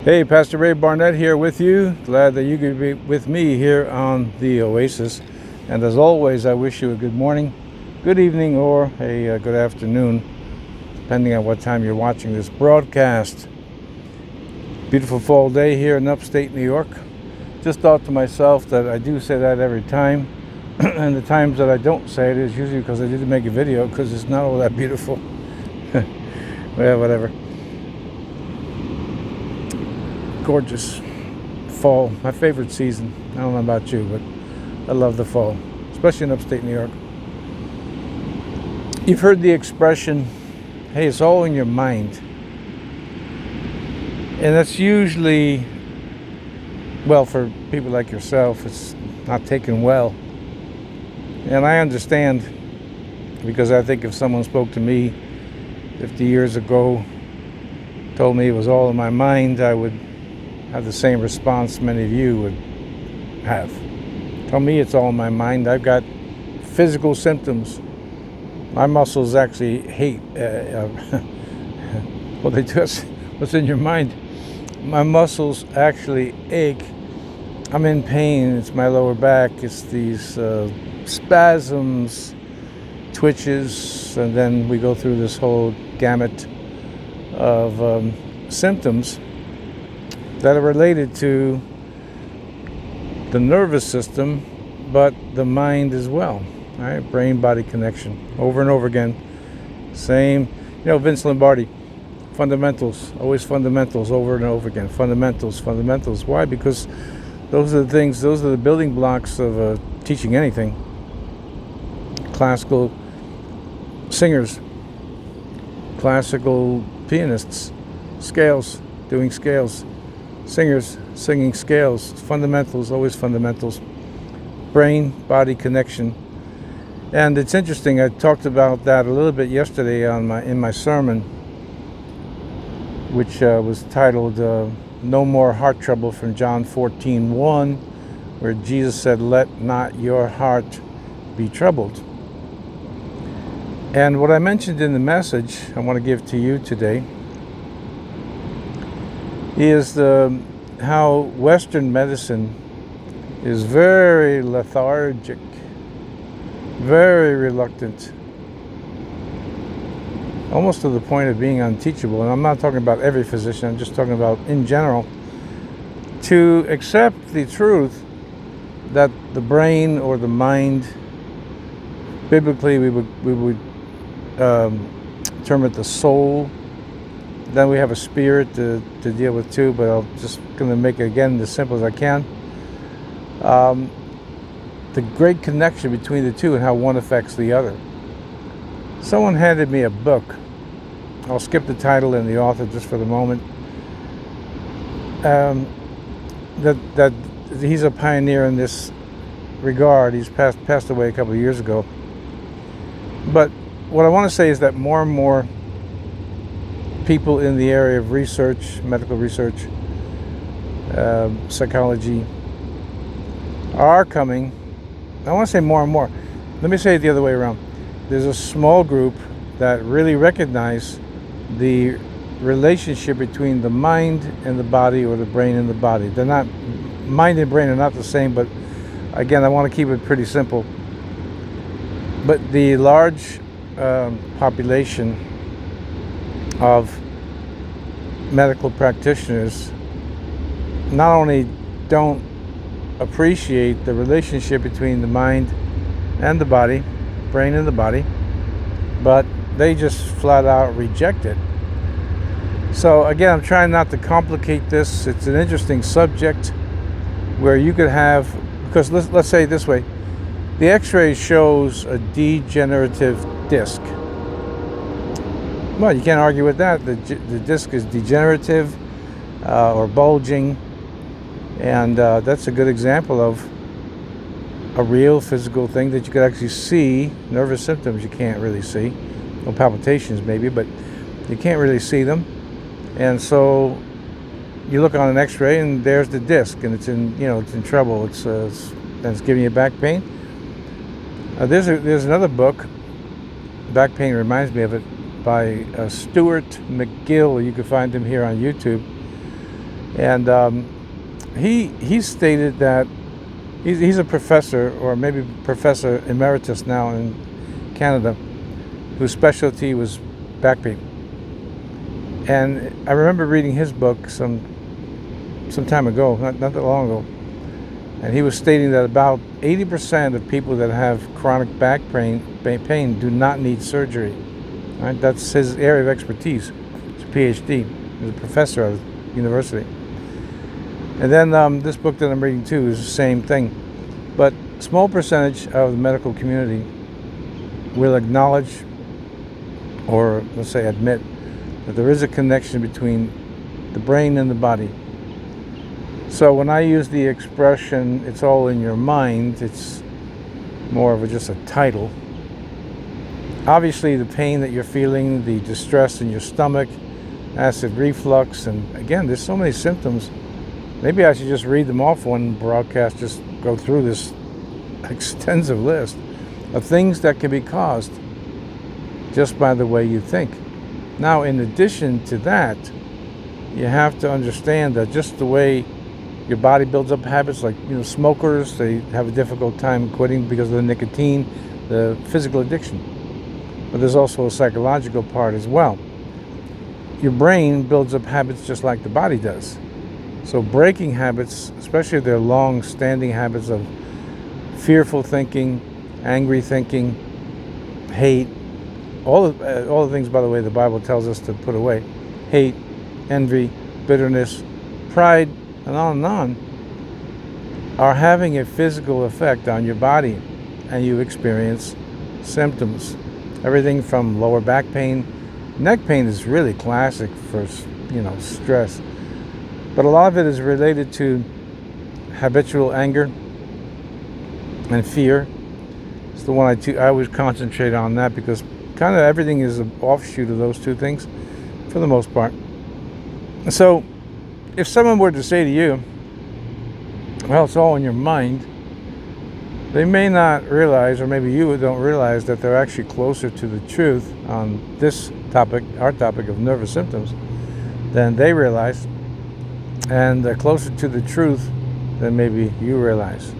Hey, Pastor Ray Barnett here with you. Glad that you could be with me here on the Oasis. And as always, I wish you a good morning, good evening, or a good afternoon, depending on what time you're watching this broadcast. Beautiful fall day here in upstate New York. Just thought to myself that I do say that every time. And the times that I don't say it is usually because I didn't make a video because it's not all that beautiful. Well, whatever. Gorgeous fall, my favorite season. I don't know about you, but I love the fall, especially in upstate New York. You've heard the expression, hey, it's all in your mind. And that's usually, well, for people like yourself, it's not taken well. And I understand, because I think if someone spoke to me 50 years ago, told me it was all in my mind, I would have the same response many of you would have. Tell me it's all in my mind. I've got physical symptoms. My muscles actually hate. Well, they do. What's in your mind? My muscles actually ache. I'm in pain. It's my lower back. It's these spasms, twitches, and then we go through this whole gamut of symptoms that are related to the nervous system, but the mind as well. All right, brain-body connection, over and over again. Same, Vince Lombardi, fundamentals, always fundamentals, over and over again. Fundamentals, fundamentals. Why? Because those are the things, those are the building blocks of teaching anything. Classical singers, classical pianists, scales, doing scales. Singers singing scales, fundamentals, always fundamentals. Brain-body connection. And it's interesting, I talked about that a little bit yesterday in my sermon, which was titled No More Heart Trouble, from John 14:1, where Jesus said, "Let not your heart be troubled." And what I mentioned in the message I want to give to you today is how Western medicine is very lethargic, very reluctant, almost to the point of being unteachable. And I'm not talking about every physician, I'm just talking about in general, to accept the truth that the brain or the mind, biblically we would term it the soul. Then we have a spirit to deal with too, but I'm just going to make it again as simple as I can. The great connection between the two and how one affects the other. Someone handed me a book. I'll skip the title and the author just for the moment. That he's a pioneer in this regard. He's passed away a couple of years ago. But what I want to say is that more and more people in the area of research, medical research, psychology, are coming. I want to say more and more. Let me say it the other way around. There's a small group that really recognize the relationship between the mind and the body, or the brain and the body. They're not, mind and brain are not the same, but again, I want to keep it pretty simple. But the large population of medical practitioners not only don't appreciate the relationship between the mind and the body, brain and the body, but they just flat out reject it. So again, I'm trying not to complicate this. It's an interesting subject where you could have, because let's say it this way, the x-ray shows a degenerative disc. Well, you can't argue with that. The disc is degenerative or bulging, and that's a good example of a real physical thing that you could actually see. Nervous symptoms you can't really see. No palpitations maybe, but you can't really see them. And so you look on an x-ray and there's the disc, and it's in trouble. It's giving you back pain. There's another book, back pain reminds me of it, by Stuart McGill. You can find him here on YouTube. And he stated that he's a professor, or maybe professor emeritus now in Canada, whose specialty was back pain. And I remember reading his book some time ago, not that long ago, and he was stating that about 80% of people that have chronic back pain do not need surgery. Right? That's his area of expertise. He's a PhD. He's a professor at the university. And then this book that I'm reading too is the same thing. But a small percentage of the medical community will acknowledge, or let's say admit, that there is a connection between the brain and the body. So when I use the expression, it's all in your mind, it's more of just a title. Obviously the pain that you're feeling, the distress in your stomach, acid reflux, and again, there's so many symptoms. Maybe I should just read them off one broadcast, just go through this extensive list of things that can be caused just by the way you think. Now, in addition to that, you have to understand that just the way your body builds up habits, like smokers, they have a difficult time quitting because of the nicotine, the physical addiction. But there's also a psychological part as well. Your brain builds up habits just like the body does. So breaking habits, especially if they're long-standing habits of fearful thinking, angry thinking, hate, all the things, by the way, the Bible tells us to put away: hate, envy, bitterness, pride, and on, are having a physical effect on your body, and you experience symptoms. Everything from lower back pain. Neck pain is really classic for stress, but a lot of it is related to habitual anger and fear. It's the one I always concentrate on, that because kind of everything is an offshoot of those two things for the most part. So if someone were to say to you, well, it's all in your mind, they may not realize, or maybe you don't realize, that they're actually closer to the truth on this topic, our topic of nervous symptoms, than they realize, and they're closer to the truth than maybe you realize.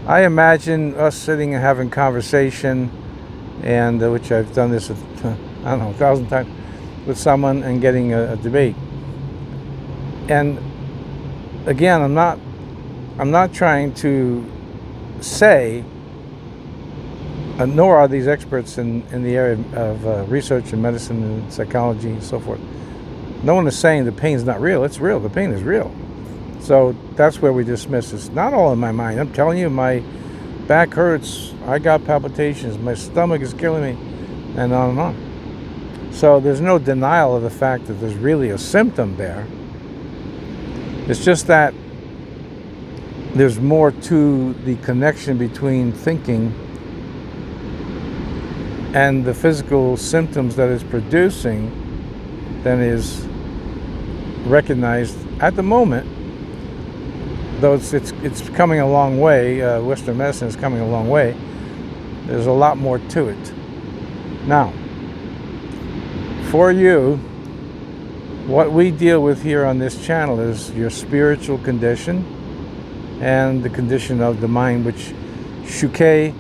I imagine us sitting and having conversation, and which I've done this, 1,000 times with someone, and getting a debate. And again, I'm not trying to say, nor are these experts in the area of research and medicine and psychology and so forth. No one is saying the pain's not real. It's real. The pain is real. So that's where we dismiss. It's not all in my mind. I'm telling you, my back hurts. I got palpitations. My stomach is killing me, and on and on. So there's no denial of the fact that there's really a symptom there. It's just that there's more to the connection between thinking and the physical symptoms that it's producing than is recognized at the moment. Though it's coming a long way, Western medicine is coming a long way, there's a lot more to it. Now, for you, what we deal with here on this channel is your spiritual condition and the condition of the mind, which shuke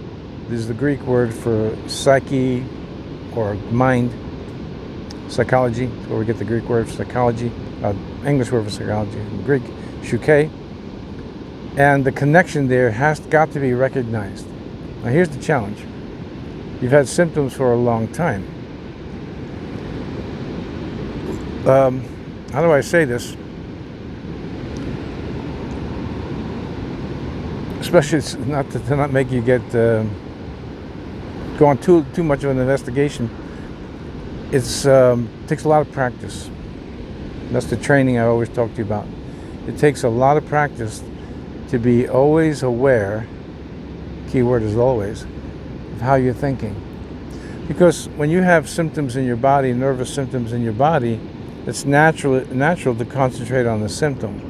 is the Greek word for psyche or mind. Psychology is where we get the Greek word for psychology, English word for psychology, Greek, shuke. And the connection there has got to be recognized. Now here's the challenge. You've had symptoms for a long time. How do I say this? Especially to not make you go on too much of an investigation. It takes a lot of practice. That's the training I always talk to you about. It takes a lot of practice to be always aware, key word is always, of how you're thinking. Because when you have symptoms in your body, nervous symptoms in your body, it's natural to concentrate on the symptom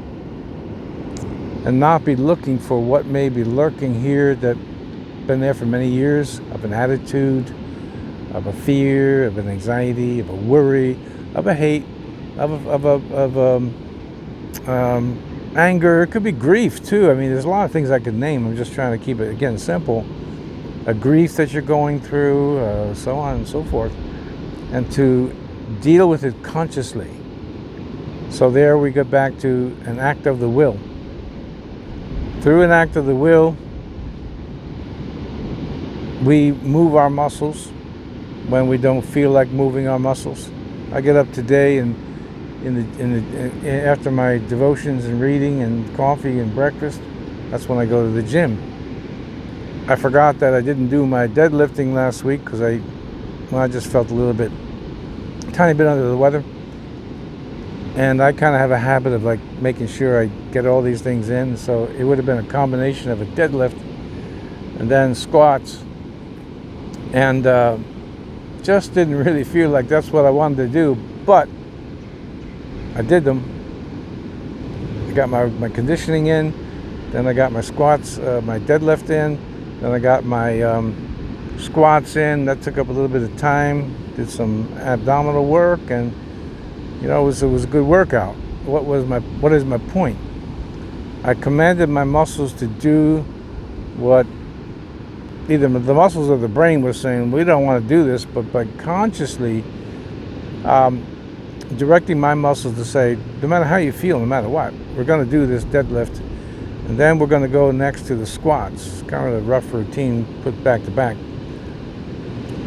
and not be looking for what may be lurking here that been there for many years, of an attitude, of a fear, of an anxiety, of a worry, of a hate, of anger. It could be grief too. I mean, there's a lot of things I could name. I'm just trying to keep it, again, simple. A grief that you're going through, so on and so forth, and to deal with it consciously. So there we get back to an act of the will. Through an act of the will, we move our muscles when we don't feel like moving our muscles. I get up today and after my devotions and reading and coffee and breakfast, that's when I go to the gym. I forgot that I didn't do my deadlifting last week because I just felt a tiny bit under the weather. And I kind of have a habit of like making sure I get all these things in. So it would have been a combination of a deadlift and then squats. And just didn't really feel like that's what I wanted to do. But I did them. I got my conditioning in. Then I got my squats, my deadlift in. Then I got my squats in. That took up a little bit of time. Did some abdominal work, and it was a good workout. What is my point? I commanded my muscles to do what either the muscles or the brain was saying, we don't want to do this, but by consciously directing my muscles to say, no matter how you feel, no matter what, we're going to do this deadlift, and then we're going to go next to the squats. Kind of a rough routine put back to back.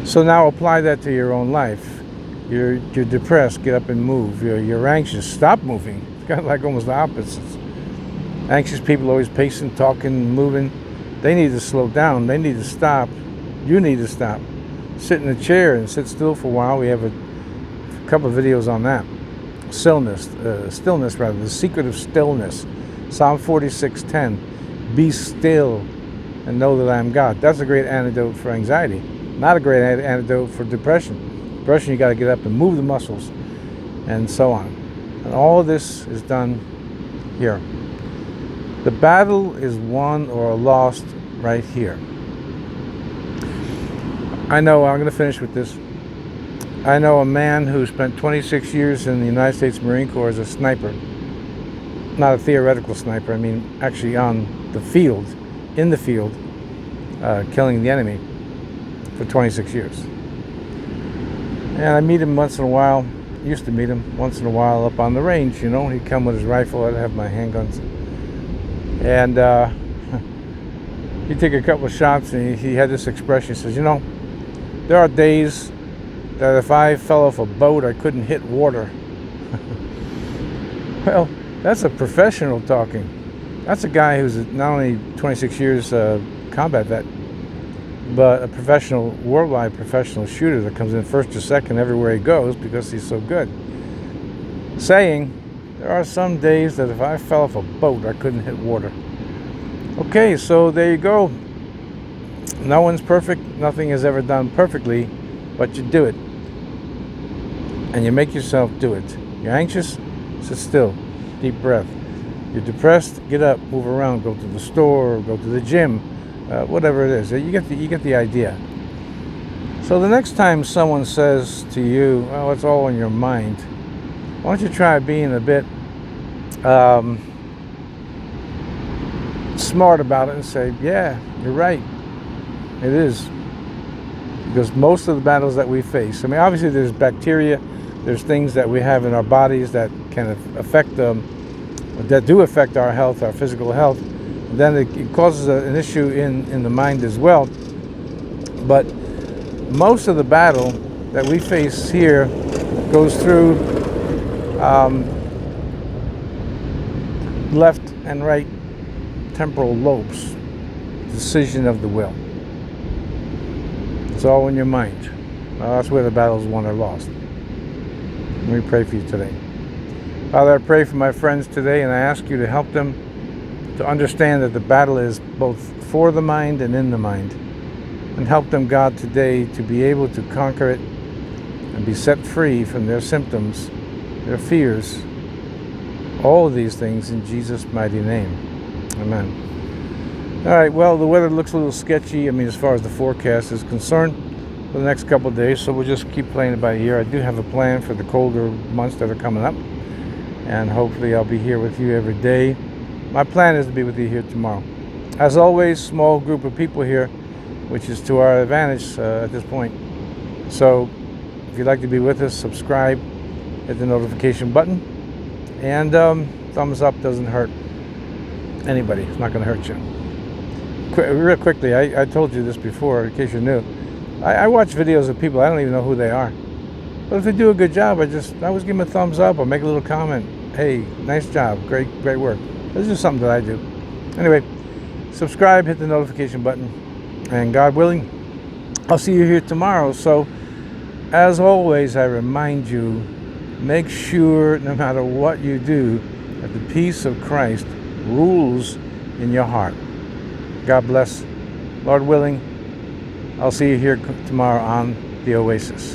So now apply that to your own life. You're depressed, get up and move. You're anxious, stop moving. It's kind of like almost the opposites. Anxious people always pacing, talking, moving. They need to slow down. They need to stop. You need to stop. Sit in a chair and sit still for a while. We have a couple of videos on that. Stillness, the secret of stillness. Psalm 46:10. Be still and know that I am God. That's a great antidote for anxiety. Not a great antidote for depression. Depression, you got to get up and move the muscles, and so on. And all of this is done here. The battle is won or lost right here. I'm going to finish with this. I know a man who spent 26 years in the United States Marine Corps as a sniper. Not a theoretical sniper, I mean actually on the field, in the field, killing the enemy for 26 years. And I meet him once in a while, used to meet him once in a while up on the range, He'd come with his rifle, I'd have my handguns. And he'd take a couple of shots, and he had this expression. He says, there are days that if I fell off a boat, I couldn't hit water. Well, that's a professional talking. That's a guy who's not only 26 years combat vet, but a worldwide professional shooter that comes in first or second everywhere he goes because he's so good. Saying, there are some days that if I fell off a boat, I couldn't hit water. Okay, so there you go. No one's perfect. Nothing is ever done perfectly, but you do it. And you make yourself do it. You're anxious? Sit still. Deep breath. You're depressed? Get up, move around, go to the store, go to the gym, whatever it is. You get the idea. So the next time someone says to you, well, it's all in your mind, why don't you try being a bit smart about it and say, yeah, you're right. It is. Because most of the battles that we face, obviously there's bacteria, there's things that we have in our bodies that can affect that do affect our health, our physical health. Then it causes an issue in the mind as well. But most of the battle that we face here goes through left and right temporal lobes, decision of the will. It's all in your mind. Well, that's where the battle's won or lost. Let me pray for you today. Father, I pray for my friends today, and I ask you to help them to understand that the battle is both for the mind and in the mind. And help them, God, today to be able to conquer it and be set free from their symptoms, their fears, all of these things in Jesus' mighty name. Amen. All right, well, the weather looks a little sketchy, as far as the forecast is concerned for the next couple of days, so we'll just keep playing it by ear. I do have a plan for the colder months that are coming up. and hopefully I'll be here with you every day. My plan is to be with you here tomorrow. As always, small group of people here, which is to our advantage at this point. So if you'd like to be with us, subscribe, hit the notification button, and thumbs up doesn't hurt anybody. It's not going to hurt you. Real quickly, I told you this before, in case you're new. I watch videos of people, I don't even know who they are. But if they do a good job, I always give them a thumbs up or make a little comment. Hey, nice job, great work. This is something that I do. Anyway, subscribe, hit the notification button, and God willing, I'll see you here tomorrow. So, as always, I remind you, make sure, no matter what you do, that the peace of Christ rules in your heart. God bless. Lord willing, I'll see you here tomorrow on the Oasis.